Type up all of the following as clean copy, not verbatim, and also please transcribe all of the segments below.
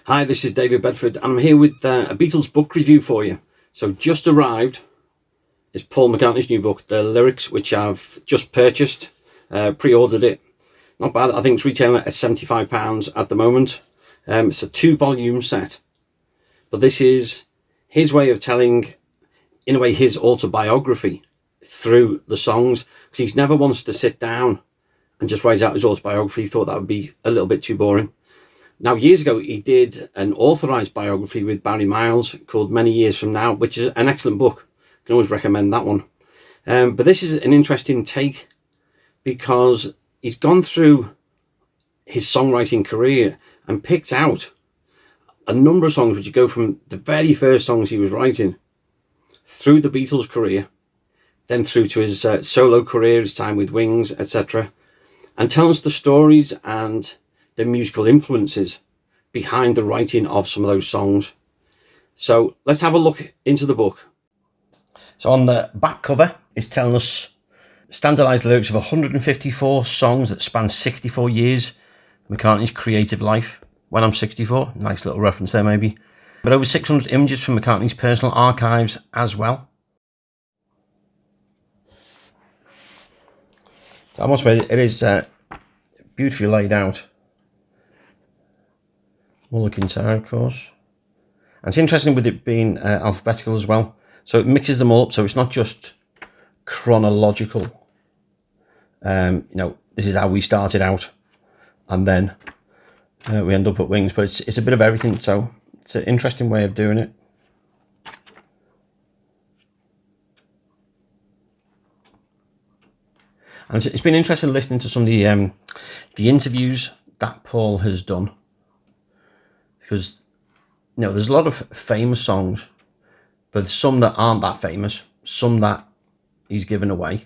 Hi, this is David Bedford, and I'm here with a Beatles book review for you. So just arrived is Paul McCartney's new book, The Lyrics, which I've just purchased, pre-ordered it. Not bad. I think it's retailing at £75 at the moment. It's a 2-volume set, but this is his way of telling, in a way, his autobiography through the songs, because he's never wants to sit down and just write out his autobiography. He thought that would be a little bit too boring. Now, years ago, he did an authorised biography with Barry Miles called Many Years From Now, which is an excellent book. I can always recommend that one. But this is an interesting take because he's gone through his songwriting career and picked out a number of songs which go from the very first songs he was writing through the Beatles' career, then through to his solo career, his time with Wings, etc., and tells the stories and the musical influences behind the writing of some of those songs. So let's have a look into the book. So on the back cover, it's telling us standardised lyrics of 154 songs that span 64 years of McCartney's creative life. When I'm 64, nice little reference there maybe. But over 600 images from McCartney's personal archives as well. So I must admit, it is beautifully laid out. Mulligan guitar, of course. And it's interesting with it being alphabetical as well. So it mixes them all up, so it's not just chronological. This is how we started out, and then we end up at Wings. But it's a bit of everything, so it's an interesting way of doing it. And it's been interesting listening to some of the interviews that Paul has done. Because, there's a lot of famous songs, but some that aren't that famous, some that he's given away.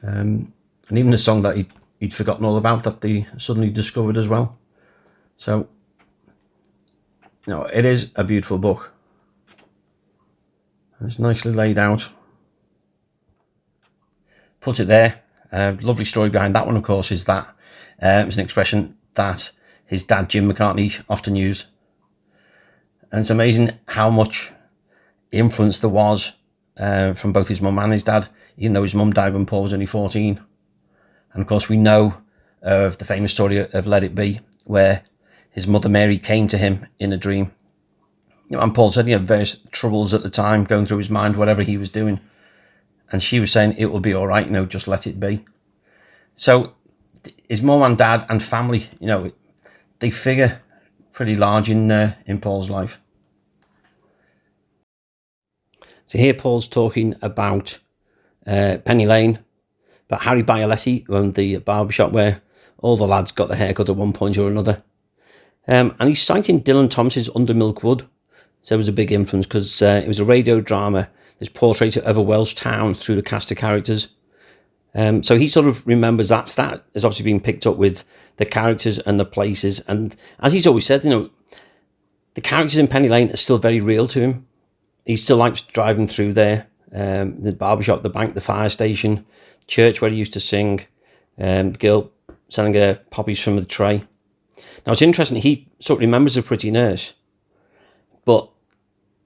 And even a song that he'd forgotten all about that they suddenly discovered as well. So, it is a beautiful book. It's nicely laid out. Put it there. Lovely story behind that one, of course, is that it's an expression that his dad, Jim McCartney, often used. And it's amazing how much influence there was from both his mum and his dad, even though his mum died when Paul was only 14. And of course, we know of the famous story of Let It Be, where his mother Mary came to him in a dream. And Paul said he had various troubles at the time going through his mind, whatever he was doing. And she was saying, it will be all right, just let it be. So his mum and dad and family, they figure pretty large in Paul's life. So here Paul's talking about Penny Lane, about Harry Bioletti, who owned the barbershop where all the lads got their haircut at one point or another. And he's citing Dylan Thomas's Under Milk Wood. So it was a big influence because it was a radio drama, this portrait of a Welsh town through the cast of characters. So he sort of remembers that has obviously been picked up with the characters and the places. And as he's always said, the characters in Penny Lane are still very real to him. He still likes driving through there, the barbershop, the bank, the fire station, church where he used to sing, the girl selling her poppies from the tray. Now it's interesting, he sort of remembers the pretty nurse, but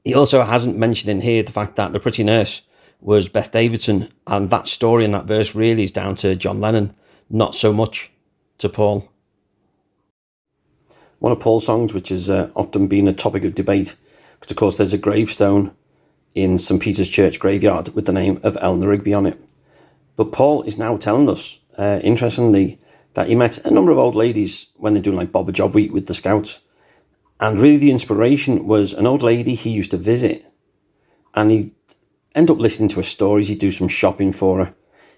he also hasn't mentioned in here the fact that the pretty nurse was Beth Davidson, and that story and that verse really is down to John Lennon, not so much to Paul. One of Paul's songs, which has often been a topic of debate, because of course there's a gravestone in St. Peter's Church graveyard with the name of Eleanor Rigby on it. But Paul is now telling us, interestingly, that he met a number of old ladies when they're doing like Bob a Job Week with the Scouts. And really the inspiration was an old lady he used to visit. And he'd end up listening to her stories, he'd do some shopping for her.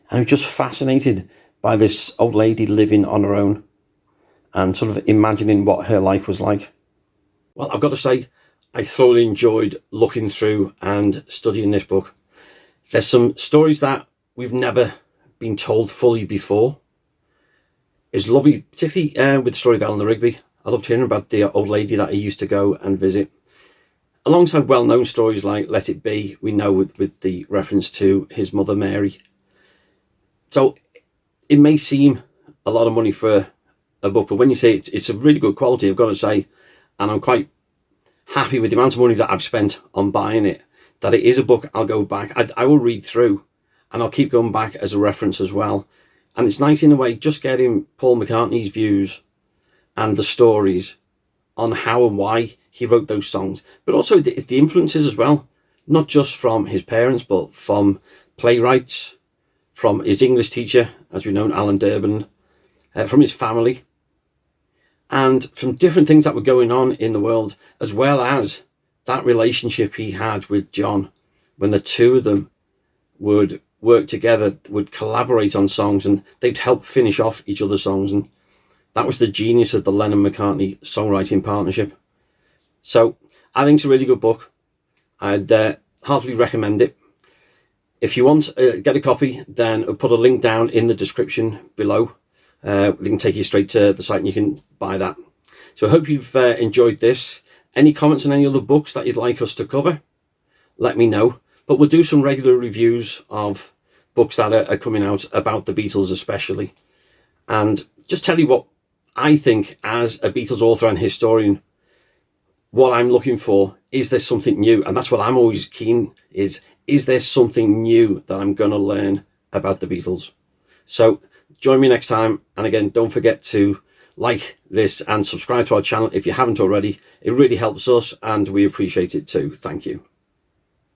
And he was just fascinated by this old lady living on her own and sort of imagining what her life was like. Well, I've got to say, I thoroughly enjoyed looking through and studying this book. There's some stories that we've never been told fully before. It's lovely, particularly with the story of Eleanor Rigby. I loved hearing about the old lady that he used to go and visit. Alongside well-known stories like Let It Be, we know with the reference to his mother Mary. So it may seem a lot of money for a book, but when you say it's a really good quality, I've got to say, and I'm quite happy with the amount of money that I've spent on buying it, that it is a book I'll go back. I will read through, and I'll keep going back as a reference as well. And it's nice in a way just getting Paul McCartney's views and the stories on how and why he wrote those songs, but also the influences as well, not just from his parents, but from playwrights, from his English teacher, as we know, Alan Durbin, from his family, and from different things that were going on in the world, as well as that relationship he had with John, when the two of them would work together, would collaborate on songs, and they'd help finish off each other's songs. And that was the genius of the Lennon-McCartney songwriting partnership. So I think it's a really good book. I'd heartily recommend it. If you want to get a copy, then I'll put a link down in the description below. They can take you straight to the site and you can buy that. So I hope you've enjoyed this. Any comments on any other books that you'd like us to cover, let me know. But we'll do some regular reviews of books that are coming out about the Beatles especially. And just tell you what I think as a Beatles author and historian, what I'm looking for. Is there something new? And that's what I'm always keen is there something new that I'm going to learn about the Beatles? So join me next time. And again, don't forget to like this and subscribe to our channel if you haven't already. It really helps us and we appreciate it too. Thank you.